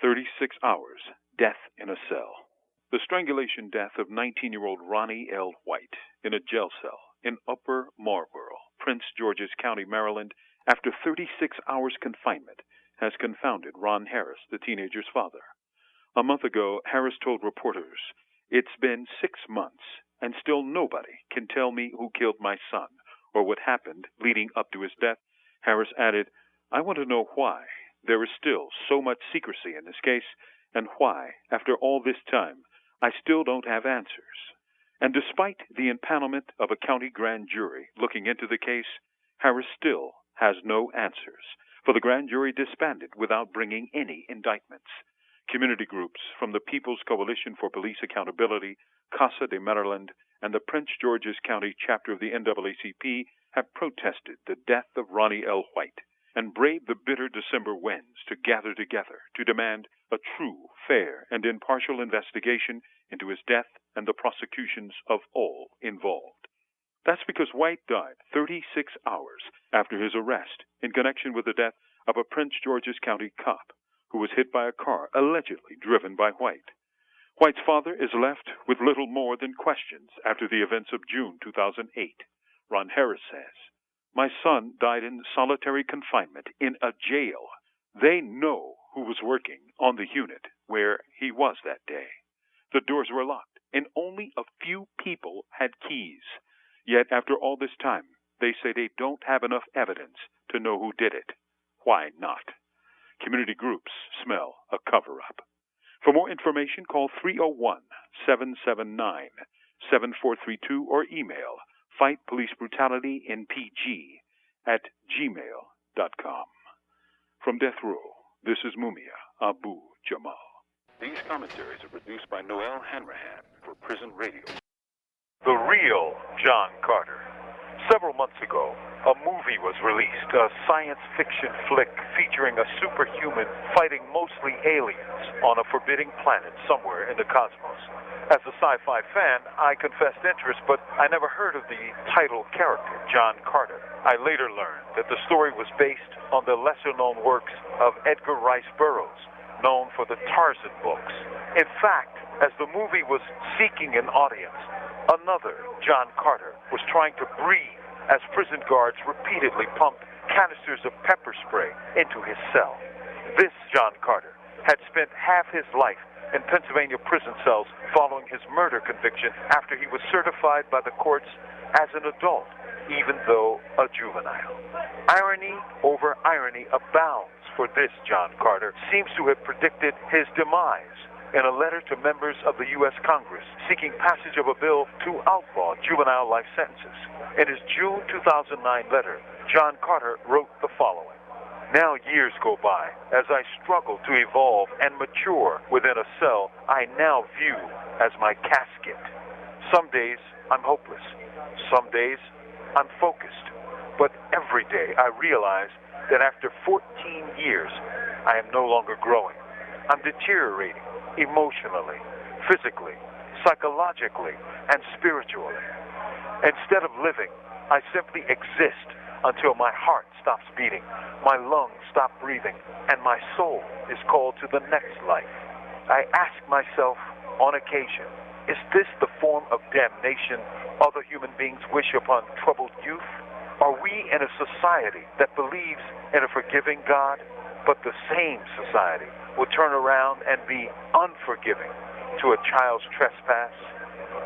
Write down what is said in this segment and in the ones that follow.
36 hours, death in a cell. The strangulation death of 19-year-old Ronnie L. White in a jail cell in Upper Marlboro, Prince George's County, Maryland, after 36 hours confinement, has confounded Ron Harris, the teenager's father. A month ago, Harris told reporters, "It's been 6 months, and still nobody can tell me who killed my son or what happened leading up to his death." Harris added, "I want to know why there is still so much secrecy in this case, and why, after all this time, I still don't have answers." And despite the impanelment of a county grand jury looking into the case, Harris still has no answers, for the grand jury disbanded without bringing any indictments. Community groups from the People's Coalition for Police Accountability, Casa de Maryland, and the Prince George's County chapter of the NAACP have protested the death of Ronnie L. White and braved the bitter December winds to gather together to demand a true, fair, and impartial investigation into his death and the prosecutions of all involved. That's because White died 36 hours after his arrest in connection with the death of a Prince George's County cop who was hit by a car allegedly driven by White. White's father is left with little more than questions after the events of June 2008. Ron Harris says, "My son died in solitary confinement in a jail. They know who was working on the unit where he was that day. The doors were locked, and only a few people had keys. Yet after all this time, they say they don't have enough evidence to know who did it. Why not?" Community groups smell a cover-up. For more information, call 301-779-7432 or email fightpolicebrutality@gmail.com. From Death Row, this is Mumia Abu-Jamal. These commentaries are produced by Noelle Hanrahan for Prison Radio. The real John Carter. Several months ago, a movie was released, a science fiction flick featuring a superhuman fighting mostly aliens on a forbidding planet somewhere in the cosmos. As a sci-fi fan, I confessed interest, but I never heard of the title character, John Carter. I later learned that the story was based on the lesser-known works of Edgar Rice Burroughs, known for the Tarzan books. In fact, as the movie was seeking an audience, another John Carter was trying to breathe as prison guards repeatedly pumped canisters of pepper spray into his cell. This John Carter had spent half his life in Pennsylvania prison cells following his murder conviction after he was certified by the courts as an adult, even though a juvenile. Irony over irony abounds for this John Carter seems to have predicted his demise in a letter to members of the U.S. Congress seeking passage of a bill to outlaw juvenile life sentences. In his June 2009 letter, John Carter wrote the following: "Now years go by, as I struggle to evolve and mature within a cell I now view as my casket. Some days I'm hopeless, some days I'm focused, but every day I realize that after 14 years, I am no longer growing. I'm deteriorating emotionally, physically, psychologically, and spiritually. Instead of living, I simply exist until my heart stops beating, my lungs stop breathing, and my soul is called to the next life. I ask myself on occasion, is this the form of damnation other human beings wish upon troubled youth? Are we in a society that believes in a forgiving God, but the same society will turn around and be unforgiving to a child's trespass?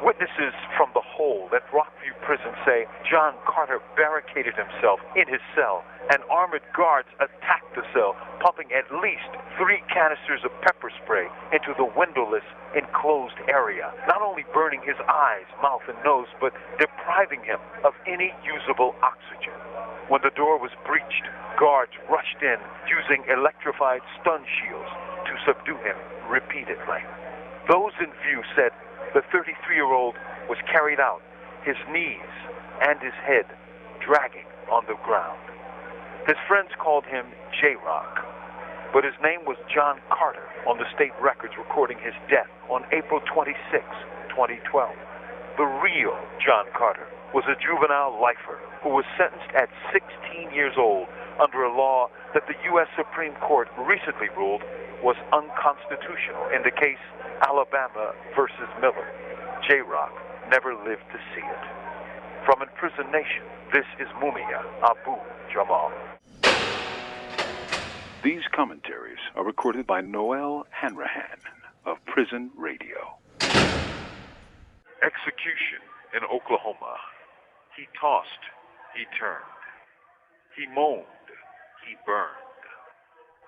Witnesses from the hole at Rockview Prison say John Carter barricaded himself in his cell and armored guards attacked the cell, pumping at least 3 canisters of pepper spray into the windowless, enclosed area, not only burning his eyes, mouth, and nose, but depriving him of any usable oxygen. When the door was breached, guards rushed in using electrified stun shields to subdue him repeatedly. Those in view said the 33-year-old was carried out, his knees and his head dragging on the ground. His friends called him J-Rock, but his name was John Carter on the state records recording his death on April 26, 2012. The real John Carter was a juvenile lifer who was sentenced at 16 years old under a law that the U.S. Supreme Court recently ruled was unconstitutional in the case Alabama versus Miller. J-Rock never lived to see it. From Imprisoned Nation, this is Mumia Abu-Jamal. These commentaries are recorded by Noelle Hanrahan of Prison Radio. Execution in Oklahoma. He tossed, he turned. He moaned, he burned.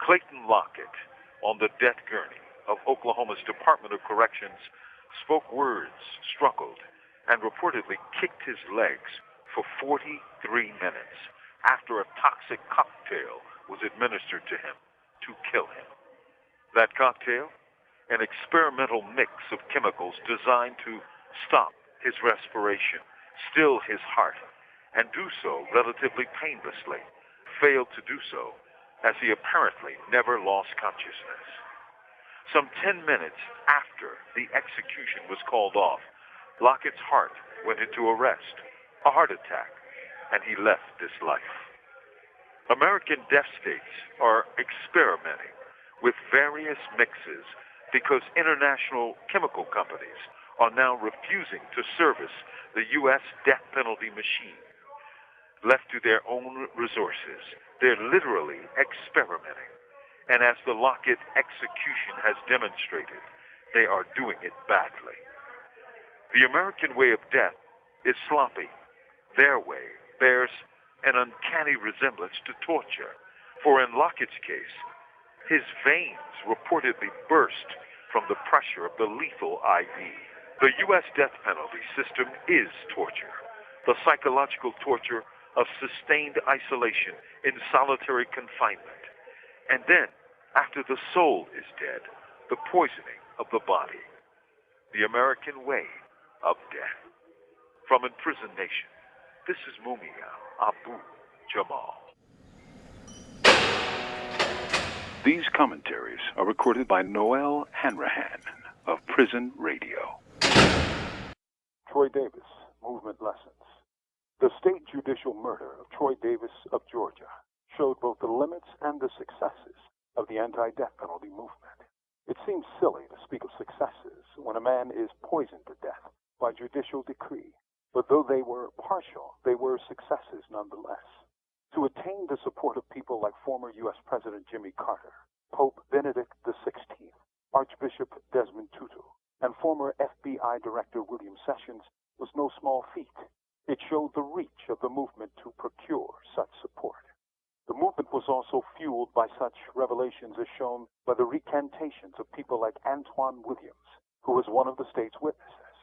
Clayton Lockett, on the death gurney of Oklahoma's Department of Corrections, spoke words, struggled, and reportedly kicked his legs for 43 minutes after a toxic cocktail was administered to him to kill him. That cocktail? An experimental mix of chemicals designed to stop his respiration, still his heart, and do so relatively painlessly, failed to do so as he apparently never lost consciousness. Some 10 minutes after the execution was called off, Lockett's heart went into arrest, a heart attack, and he left this life. American death states are experimenting with various mixes because international chemical companies are now refusing to service the U.S. death penalty machine. Left to their own resources, they're literally experimenting. And as the Lockett execution has demonstrated, they are doing it badly. The American way of death is sloppy. Their way bears an uncanny resemblance to torture. For in Lockett's case, his veins reportedly burst from the pressure of the lethal IV. The U.S. death penalty system is torture, the psychological torture of sustained isolation in solitary confinement. And then, after the soul is dead, the poisoning of the body. The American way of death. From Imprisoned Nation, this is Mumia Abu-Jamal. These commentaries are recorded by Noelle Hanrahan of Prison Radio. Troy Davis, Movement Lessons. The state judicial murder of Troy Davis of Georgia showed both the limits and the successes of the anti-death penalty movement. It seems silly to speak of successes when a man is poisoned to death by judicial decree, but though they were partial, they were successes nonetheless. To attain the support of people like former U.S. President Jimmy Carter, Pope Benedict XVI, Archbishop Desmond Tutu, and former FBI Director William Sessions was no small feat. It showed the reach of the movement to procure such support. The movement was also fueled by such revelations as shown by the recantations of people like Antoine Williams, who was one of the state's witnesses.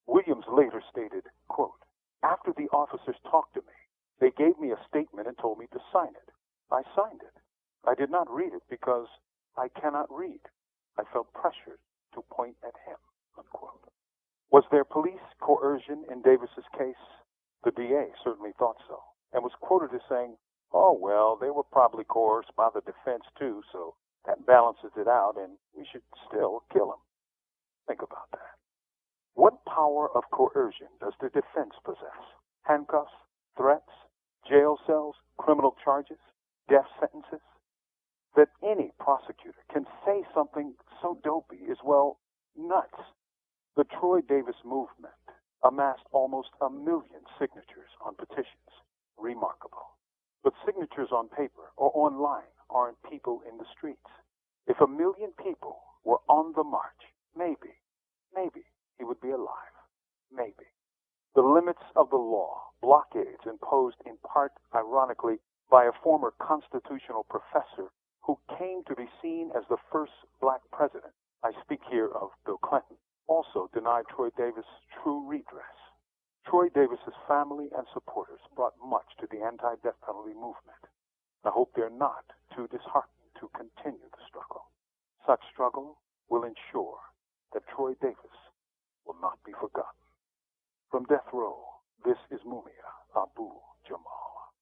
Williams later stated, quote, "After the officers talked to me, they gave me a statement and told me to sign it. I signed it. I did not read it because I cannot read. I felt pressured to point at him," unquote. Was there police coercion in Davis's case? The DA certainly thought so, and was quoted as saying, "Oh, well, they were probably coerced by the defense too, so that balances it out, and we should still kill him." Think about that. What power of coercion does the defense possess? Handcuffs, threats, jail cells, criminal charges, death sentences? That any prosecutor can say something so dopey is, well, nuts. The Troy Davis movement amassed almost 1 million signatures on petitions. Remarkable. But signatures on paper or online aren't people in the streets. If 1 million people were on the march, maybe he would be alive. Maybe. The limits of the law, blockades imposed in part, ironically, by a former constitutional professor who came to be seen as the first black president, I speak here of Bill Clinton, also denied Troy Davis true redress. Troy Davis's family and supporters brought much to the anti-death penalty movement. I hope they're not too disheartened to continue the struggle. Such struggle will ensure that Troy Davis will not be forgotten. From death row, this is Mumia Abu-Jamal.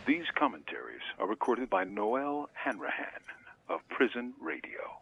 These commentaries are recorded by Noelle Hanrahan of Prison Radio.